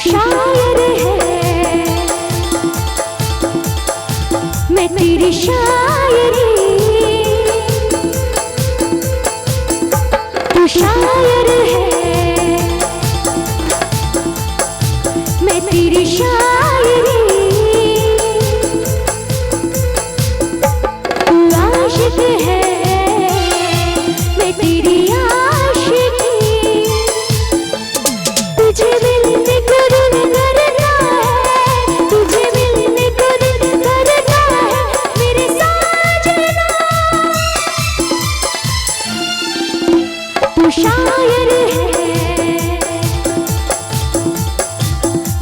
शायर है, मैं तेरी शायरी, तू शायर है, मैं तेरी शायरी, तू आशिक है, मैं तेरी आशिकी, तुझे मिलने को दिल करता है, तुझे मिलने को दिल करता है मेरे साजना। तू शायर है,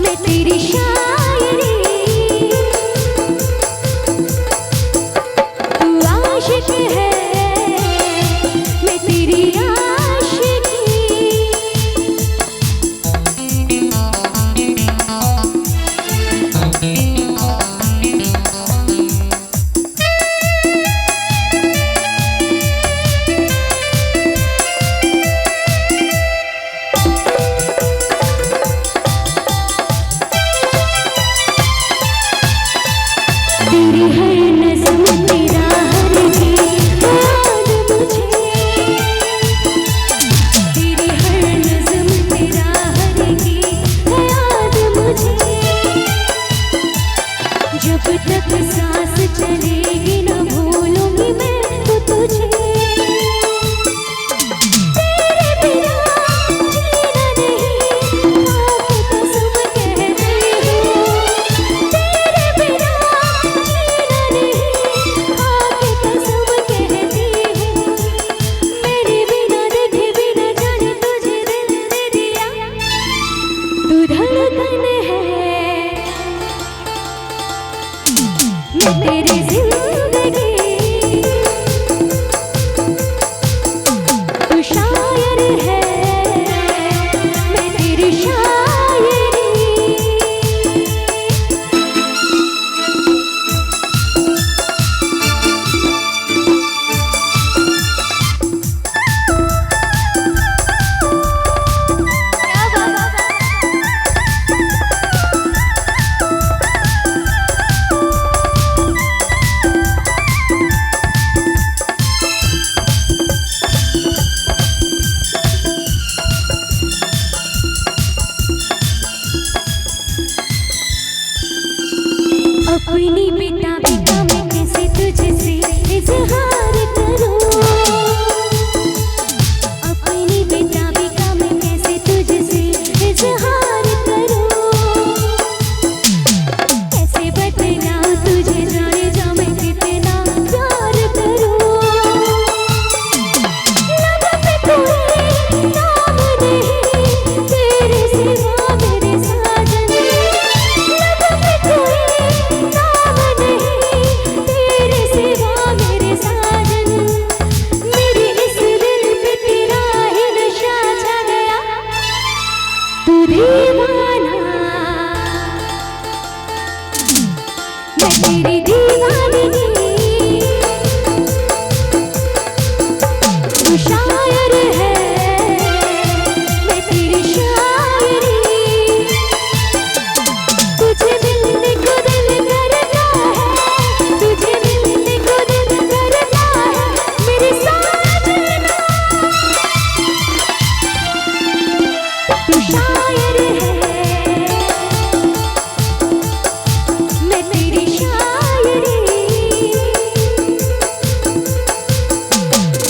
मैं तेरी शायरी, तू आशिक है, मैं तेरी आशिकी। तेरी हर नज़्म तेरा हर गीत याद मुझे, तेरी हर नज़्म तेरा हर गीत याद मुझे, जब तक सांस चलेगी न भूलूंगी मैं तो तुझे, तेरे बिना जीना नहीं आँख कसम कहती हूँ, तेरे बिना जीना नहीं आँख कसम कहती हूँ, मेरे बिना देखे बिना जाने तुझे दिल दे दिया, तू धड़कन है, मैं तेरी जिंदगी, तू शायर है, मैं तेरी शायरी। अपनी बेताबी मैं कैसे तुझसे इजहार करूं, अपनी बेताबी का मैं कैसे तुझसे इजहार करूं, कैसे बतलाऊं तुझे जाने जा मैं कितना प्यार करूं, लब पे कोई नाम नहीं तेरे सिवा मेरे साजन, लब पे कोई नाम नहीं तेरे सिवा मेरे साजन, मेरे इस दिल पे तेरा ही नशा छा गया, तू दीवाना, मैं तेरी दीवानगी, तू शायर है, मैं तेरी शायरी, तुझे मिलने को दिल करता है, तुझे मिलने को दिल करता है मेरे साजना। तू शायर है, मैं तेरी शायरी,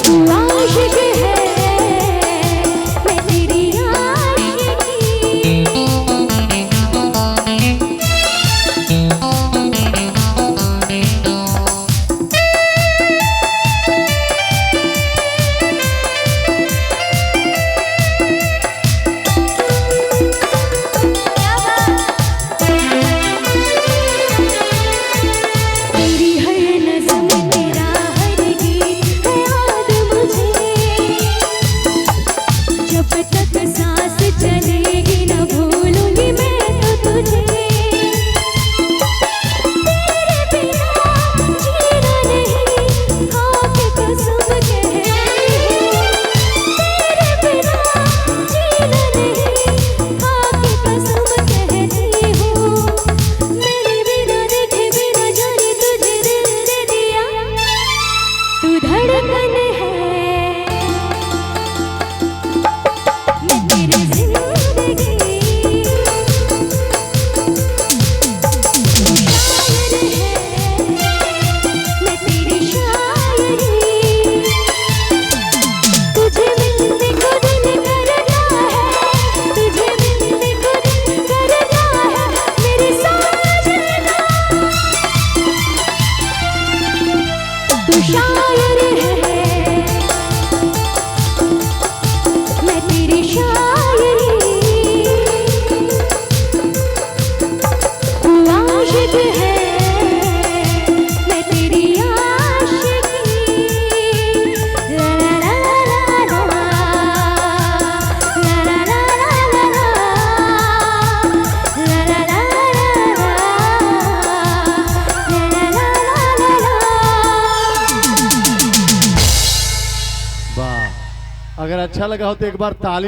तू आशिक है, मैं तेरी आशिकी। तेरी हर नज़्म तेरा हर गीत याद मुझे, जब तक सांस चलेगी न भूलूंगी मैं तो तुझे, तेरे बिना जीना नहीं आँख कसम कहती हूँ, तेरे बिना जीना नहीं आँख कसम कहती शायर है, मैं तेरी शायरी, तू आशिक है, मैं तेरी आशिकी। ला ला ला ला ला ला, ला ला ला ला ला ला, ला ला ला ला ला, ला ला ला ला ला। वाह, अगर अच्छा लगा हो तो एक बार ताली